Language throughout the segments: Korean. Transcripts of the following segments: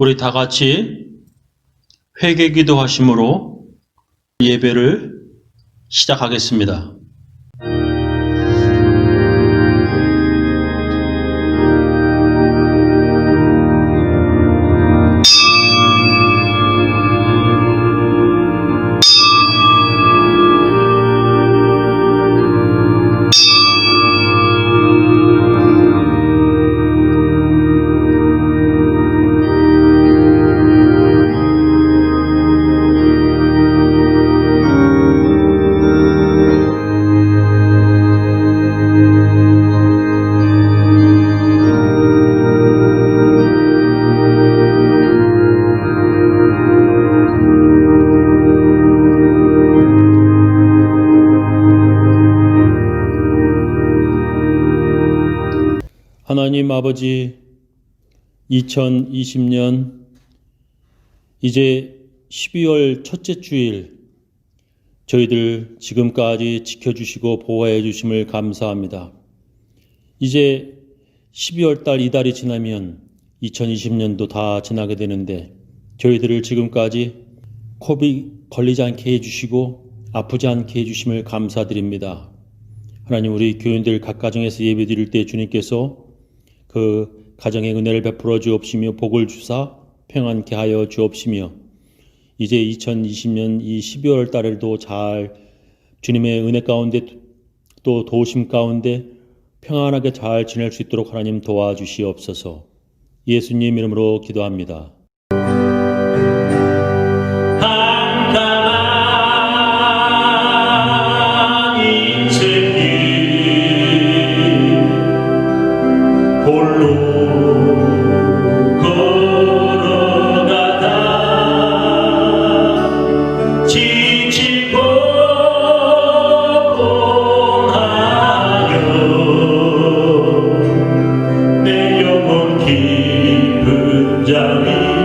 우리 다 같이 회개기도 하심으로 예배를 시작하겠습니다. 하나님 아버지, 2020년 이제 12월 첫째 주일 저희들 지금까지 지켜주시고 보호해 주심을 감사합니다. 이제 12월 달 이달이 지나면 2020년도 다 지나게 되는데 저희들을 지금까지 코비드 걸리지 않게 해주시고 아프지 않게 해주심을 감사드립니다. 하나님, 우리 교인들 각 가정에서 예배드릴 때 주님께서 그 가정의 은혜를 베풀어 주옵시며 복을 주사 평안케 하여 주옵시며 이제 2020년 이 12월 달에도 잘 주님의 은혜 가운데 또 도우심 가운데 평안하게 잘 지낼 수 있도록 하나님 도와주시옵소서. 예수님 이름으로 기도합니다. 내 영혼 깊은 잠이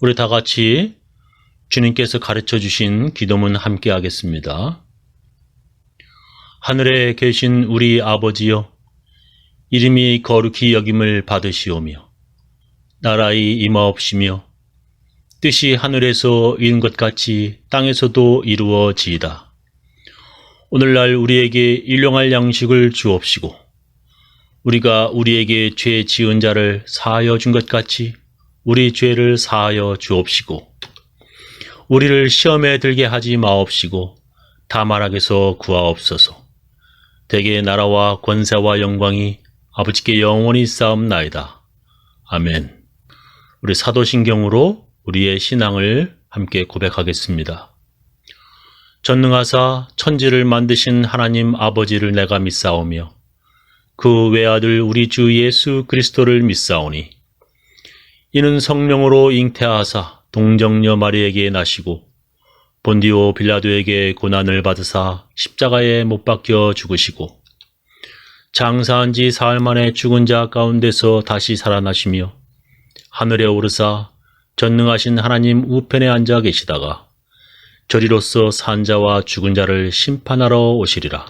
우리 다 같이 주님께서 가르쳐 주신 기도문 함께 하겠습니다. 하늘에 계신 우리 아버지여, 이름이 거룩히 여김을 받으시오며 나라의 임하옵시며 뜻이 하늘에서 이룬 것 같이 땅에서도 이루어지이다. 오늘날 우리에게 일용할 양식을 주옵시고 우리가 우리에게 죄 지은 자를 사하여 준 것 같이 우리 죄를 사하여 주옵시고 우리를 시험에 들게 하지 마옵시고 다만 악에서 구하옵소서. 대개 나라와 권세와 영광이 아버지께 영원히 쌓옵나이다. 아멘. 우리 사도신경으로 우리의 신앙을 함께 고백하겠습니다. 전능하사 천지를 만드신 하나님 아버지를 내가 믿사오며 그 외아들 우리 주 예수 그리스도를 믿사오니 이는 성령으로 잉태하사 동정녀 마리에게 나시고 본디오 빌라도에게 고난을 받으사 십자가에 못 박혀 죽으시고 장사한 지 사흘 만에 죽은 자 가운데서 다시 살아나시며 하늘에 오르사 전능하신 하나님 우편에 앉아 계시다가 저리로서 산 자와 죽은 자를 심판하러 오시리라.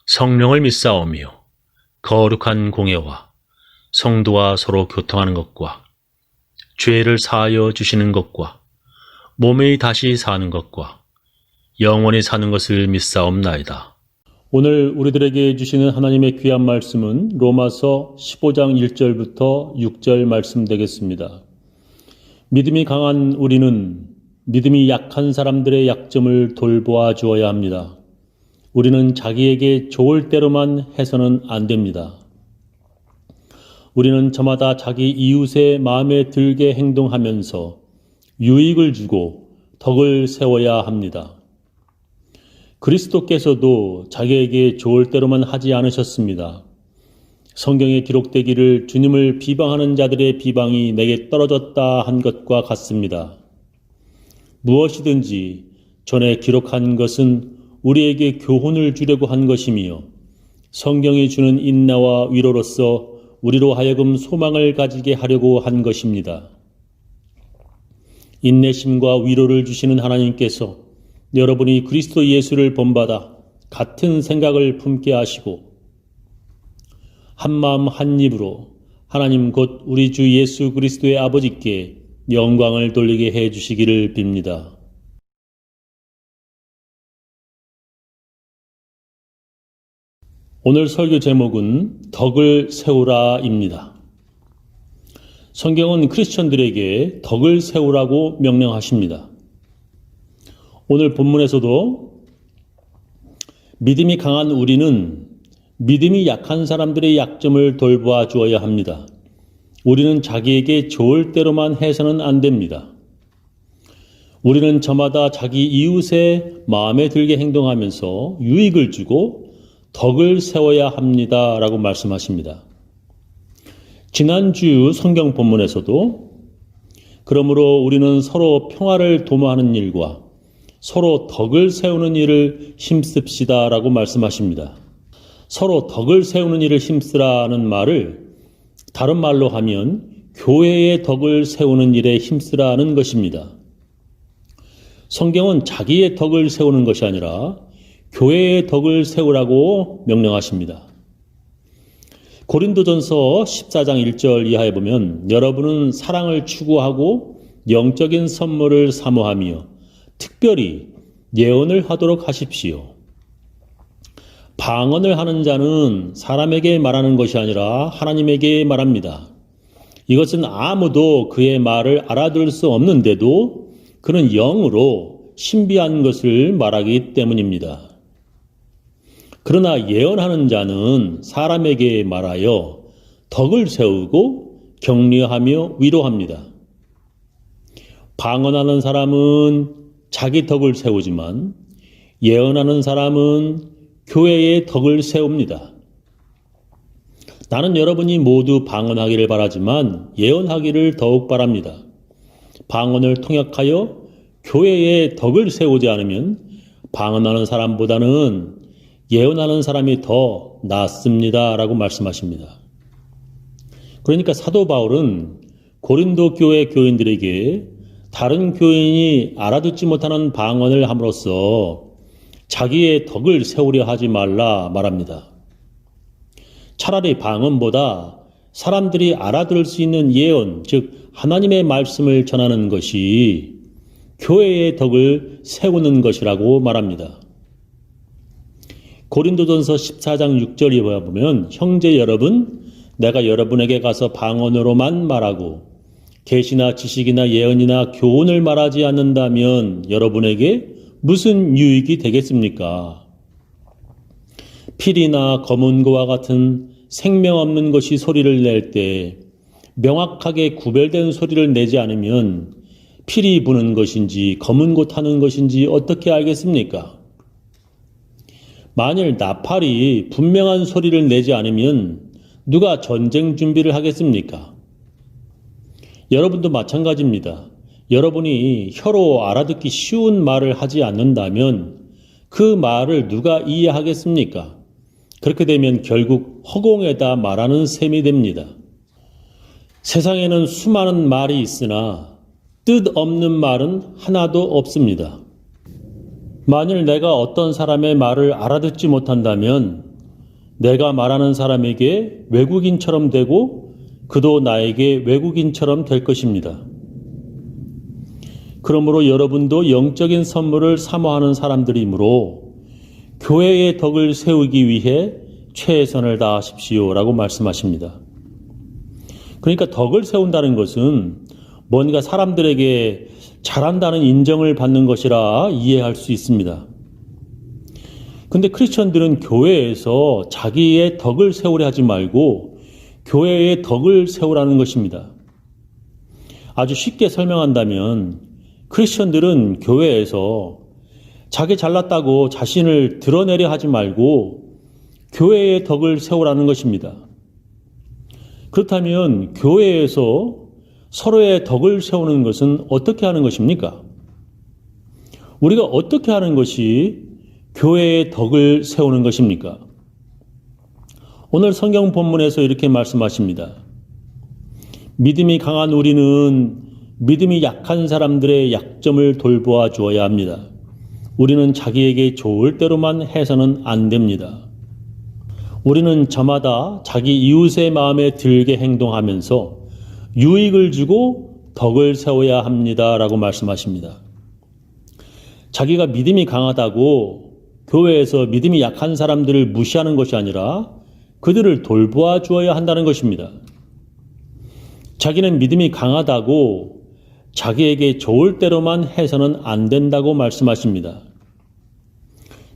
성령을 믿사오며 거룩한 공예와 성도와 서로 교통하는 것과 죄를 사하여 주시는 것과 몸이 다시 사는 것과 영원히 사는 것을 믿사옵나이다. 오늘 우리들에게 주시는 하나님의 귀한 말씀은 로마서 15장 1절부터 6절 말씀 되겠습니다. 믿음이 강한 우리는 믿음이 약한 사람들의 약점을 돌보아 주어야 합니다. 우리는 자기에게 좋을 대로만 해서는 안 됩니다. 우리는 저마다 자기 이웃의 마음에 들게 행동하면서 유익을 주고 덕을 세워야 합니다. 그리스도께서도 자기에게 좋을 대로만 하지 않으셨습니다. 성경에 기록되기를 주님을 비방하는 자들의 비방이 내게 떨어졌다 한 것과 같습니다. 무엇이든지 전에 기록한 것은 우리에게 교훈을 주려고 한 것이며 성경이 주는 인내와 위로로서 우리로 하여금 소망을 가지게 하려고 한 것입니다. 인내심과 위로를 주시는 하나님께서 여러분이 그리스도 예수를 본받아 같은 생각을 품게 하시고 한마음 한입으로 하나님 곧 우리 주 예수 그리스도의 아버지께 영광을 돌리게 해 주시기를 빕니다. 오늘 설교 제목은 덕을 세우라입니다. 성경은 크리스천들에게 덕을 세우라고 명령하십니다. 오늘 본문에서도 믿음이 강한 우리는 믿음이 약한 사람들의 약점을 돌보아 주어야 합니다. 우리는 자기에게 좋을 대로만 해서는 안 됩니다. 우리는 저마다 자기 이웃의 마음에 들게 행동하면서 유익을 주고 덕을 세워야 합니다. 라고 말씀하십니다. 지난주 성경 본문에서도 그러므로 우리는 서로 평화를 도모하는 일과 서로 덕을 세우는 일을 힘씁시다 라고 말씀하십니다. 서로 덕을 세우는 일을 힘쓰라는 말을 다른 말로 하면 교회의 덕을 세우는 일에 힘쓰라는 것입니다. 성경은 자기의 덕을 세우는 것이 아니라 교회의 덕을 세우라고 명령하십니다. 고린도전서 14장 1절 이하에 보면 여러분은 사랑을 추구하고 영적인 선물을 사모하며 특별히 예언을 하도록 하십시오. 방언을 하는 자는 사람에게 말하는 것이 아니라 하나님에게 말합니다. 이것은 아무도 그의 말을 알아들을 수 없는데도 그는 영으로 신비한 것을 말하기 때문입니다. 그러나 예언하는 자는 사람에게 말하여 덕을 세우고 격려하며 위로합니다. 방언하는 사람은 자기 덕을 세우지만 예언하는 사람은 교회의 덕을 세웁니다. 나는 여러분이 모두 방언하기를 바라지만 예언하기를 더욱 바랍니다. 방언을 통역하여 교회의 덕을 세우지 않으면 방언하는 사람보다는 예언하는 사람이 더 낫습니다. 라고 말씀하십니다. 그러니까 사도 바울은 고린도 교회 교인들에게 다른 교인이 알아듣지 못하는 방언을 함으로써 자기의 덕을 세우려 하지 말라 말합니다. 차라리 방언보다 사람들이 알아들을 수 있는 예언, 즉 하나님의 말씀을 전하는 것이 교회의 덕을 세우는 것이라고 말합니다. 고린도전서 14장 6절에 보면 형제 여러분, 내가 여러분에게 가서 방언으로만 말하고 계시나 지식이나 예언이나 교훈을 말하지 않는다면 여러분에게 무슨 유익이 되겠습니까? 필이나 검은 거와 같은 생명 없는 것이 소리를 낼 때 명확하게 구별된 소리를 내지 않으면 필이 부는 것인지 검은 고 타는 것인지 어떻게 알겠습니까? 만일 나팔이 분명한 소리를 내지 않으면 누가 전쟁 준비를 하겠습니까? 여러분도 마찬가지입니다. 여러분이 혀로 알아듣기 쉬운 말을 하지 않는다면 그 말을 누가 이해하겠습니까? 그렇게 되면 결국 허공에다 말하는 셈이 됩니다. 세상에는 수많은 말이 있으나 뜻없는 말은 하나도 없습니다. 만일 내가 어떤 사람의 말을 알아듣지 못한다면 내가 말하는 사람에게 외국인처럼 되고 그도 나에게 외국인처럼 될 것입니다. 그러므로 여러분도 영적인 선물을 사모하는 사람들이므로 교회의 덕을 세우기 위해 최선을 다하십시오라고 말씀하십니다. 그러니까 덕을 세운다는 것은 뭔가 사람들에게 잘한다는 인정을 받는 것이라 이해할 수 있습니다. 근데 크리스천들은 교회에서 자기의 덕을 세우려 하지 말고 교회의 덕을 세우라는 것입니다. 아주 쉽게 설명한다면 크리스천들은 교회에서 자기 잘났다고 자신을 드러내려 하지 말고 교회의 덕을 세우라는 것입니다. 그렇다면 교회에서 서로의 덕을 세우는 것은 어떻게 하는 것입니까? 우리가 어떻게 하는 것이 교회의 덕을 세우는 것입니까? 오늘 성경 본문에서 이렇게 말씀하십니다. 믿음이 강한 우리는 믿음이 약한 사람들의 약점을 돌보아 주어야 합니다. 우리는 자기에게 좋을 대로만 해서는 안 됩니다. 우리는 저마다 자기 이웃의 마음에 들게 행동하면서 유익을 주고 덕을 세워야 합니다. 라고 말씀하십니다. 자기가 믿음이 강하다고 교회에서 믿음이 약한 사람들을 무시하는 것이 아니라 그들을 돌보아 주어야 한다는 것입니다. 자기는 믿음이 강하다고 자기에게 좋을 대로만 해서는 안 된다고 말씀하십니다.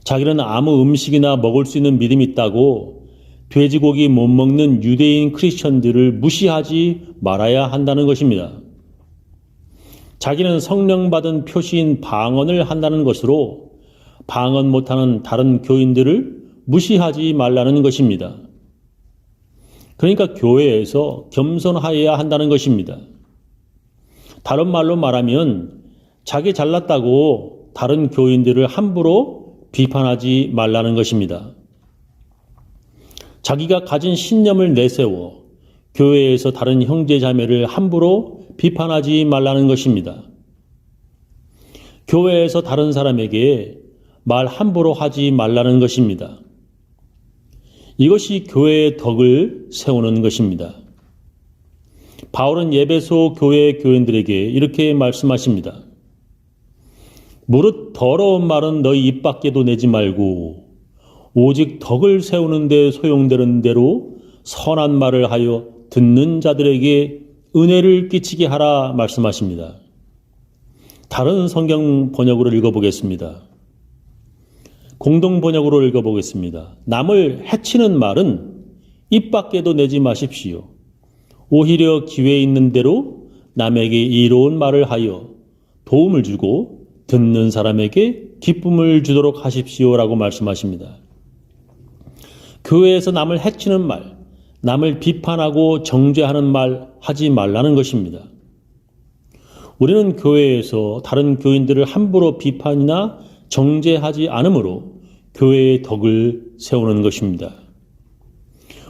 자기는 아무 음식이나 먹을 수 있는 믿음이 있다고 돼지고기 못 먹는 유대인 크리스천들을 무시하지 말아야 한다는 것입니다. 자기는 성령 받은 표시인 방언을 한다는 것으로 방언 못하는 다른 교인들을 무시하지 말라는 것입니다. 그러니까 교회에서 겸손하여야 한다는 것입니다. 다른 말로 말하면 자기 잘났다고 다른 교인들을 함부로 비판하지 말라는 것입니다. 자기가 가진 신념을 내세워 교회에서 다른 형제 자매를 함부로 비판하지 말라는 것입니다. 교회에서 다른 사람에게 말 함부로 하지 말라는 것입니다. 이것이 교회의 덕을 세우는 것입니다. 바울은 에베소 교회 교인들에게 이렇게 말씀하십니다. 무릇 더러운 말은 너희 입 밖에도 내지 말고 오직 덕을 세우는 데 소용되는 대로 선한 말을 하여 듣는 자들에게 은혜를 끼치게 하라 말씀하십니다. 다른 성경 번역으로 읽어보겠습니다. 공동 번역으로 읽어보겠습니다. 남을 해치는 말은 입 밖에도 내지 마십시오. 오히려 기회 있는 대로 남에게 이로운 말을 하여 도움을 주고 듣는 사람에게 기쁨을 주도록 하십시오라고 말씀하십니다. 교회에서 남을 해치는 말, 남을 비판하고 정죄하는 말 하지 말라는 것입니다. 우리는 교회에서 다른 교인들을 함부로 비판이나 정죄하지 않으므로 교회의 덕을 세우는 것입니다.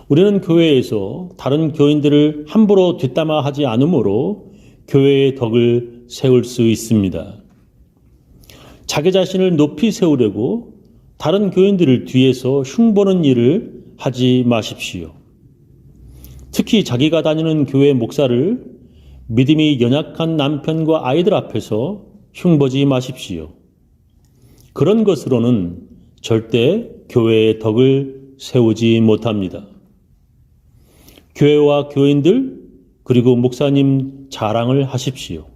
우리는 교회에서 다른 교인들을 함부로 뒷담화하지 않으므로 교회의 덕을 세울 수 있습니다. 자기 자신을 높이 세우려고 다른 교인들을 뒤에서 흉보는 일을 하지 마십시오. 특히 자기가 다니는 교회 목사를 믿음이 연약한 남편과 아이들 앞에서 흉보지 마십시오. 그런 것으로는 절대 교회의 덕을 세우지 못합니다. 교회와 교인들 그리고 목사님 자랑을 하십시오.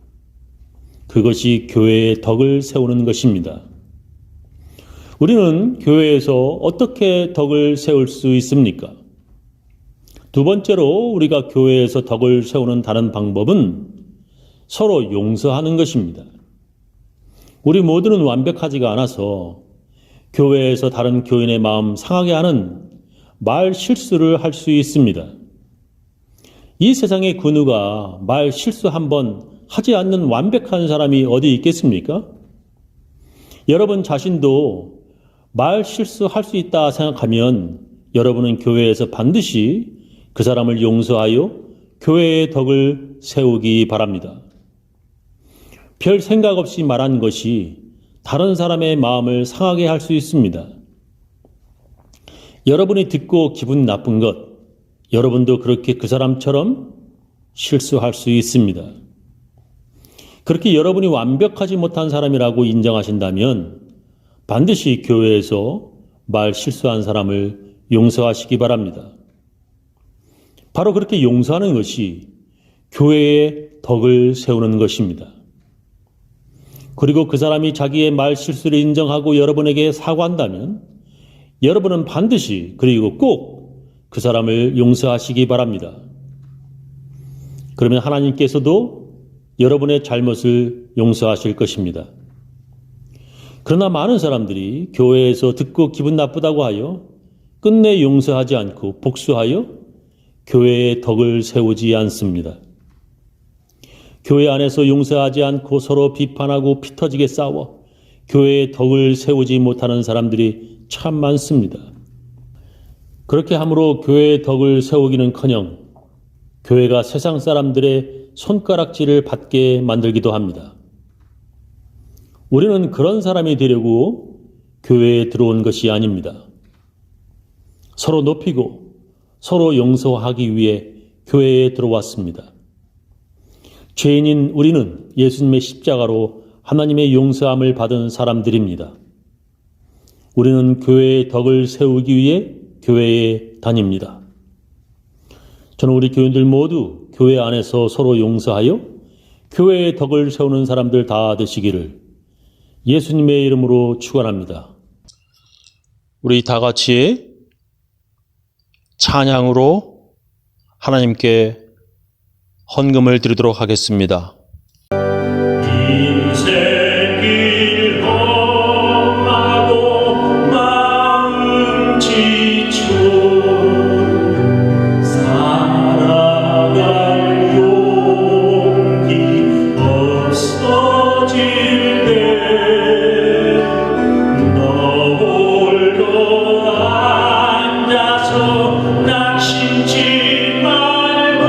그것이 교회의 덕을 세우는 것입니다. 우리는 교회에서 어떻게 덕을 세울 수 있습니까? 두 번째로 우리가 교회에서 덕을 세우는 다른 방법은 서로 용서하는 것입니다. 우리 모두는 완벽하지가 않아서 교회에서 다른 교인의 마음 상하게 하는 말 실수를 할 수 있습니다. 이 세상에 그 누가 말 실수 한번 하지 않는 완벽한 사람이 어디 있겠습니까? 여러분 자신도 말 실수할 수 있다 생각하면 여러분은 교회에서 반드시 그 사람을 용서하여 교회의 덕을 세우기 바랍니다. 별 생각 없이 말한 것이 다른 사람의 마음을 상하게 할 수 있습니다. 여러분이 듣고 기분 나쁜 것, 여러분도 그렇게 그 사람처럼 실수할 수 있습니다. 그렇게 여러분이 완벽하지 못한 사람이라고 인정하신다면 반드시 교회에서 말 실수한 사람을 용서하시기 바랍니다. 바로 그렇게 용서하는 것이 교회의 덕을 세우는 것입니다. 그리고 그 사람이 자기의 말 실수를 인정하고 여러분에게 사과한다면 여러분은 반드시 그리고 꼭 그 사람을 용서하시기 바랍니다. 그러면 하나님께서도 여러분의 잘못을 용서하실 것입니다. 그러나 많은 사람들이 교회에서 듣고 기분 나쁘다고 하여 끝내 용서하지 않고 복수하여 교회의 덕을 세우지 않습니다. 교회 안에서 용서하지 않고 서로 비판하고 피 터지게 싸워 교회의 덕을 세우지 못하는 사람들이 참 많습니다. 그렇게 함으로 교회의 덕을 세우기는커녕 교회가 세상 사람들의 손가락질을 받게 만들기도 합니다. 우리는 그런 사람이 되려고 교회에 들어온 것이 아닙니다. 서로 높이고 서로 용서하기 위해 교회에 들어왔습니다. 죄인인 우리는 예수님의 십자가로 하나님의 용서함을 받은 사람들입니다. 우리는 교회의 덕을 세우기 위해 교회에 다닙니다. 저는 우리 교인들 모두 교회 안에서 서로 용서하여 교회의 덕을 세우는 사람들 다 되시기를 예수님의 이름으로 축원합니다. 우리 다 같이 찬양으로 하나님께 헌금을 드리도록 하겠습니다. 인생길 험하고 마음 지쳐 살아갈 용기 없어질 때 너 홀로 앉아서 낙심치 말고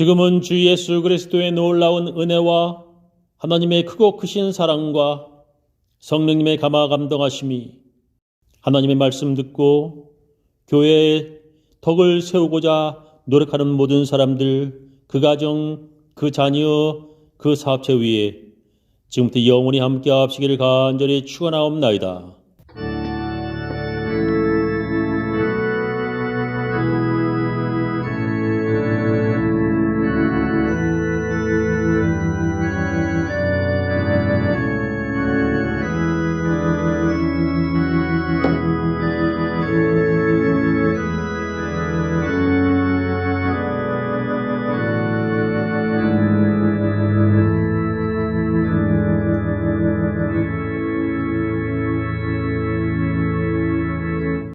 지금은 주 예수 그리스도의 놀라운 은혜와 하나님의 크고 크신 사랑과 성령님의 감화 감동하심이 하나님의 말씀 듣고 교회의 덕을 세우고자 노력하는 모든 사람들, 그 가정, 그 자녀, 그 사업체 위에 지금부터 영원히 함께 하시기를 간절히 축원하옵나이다.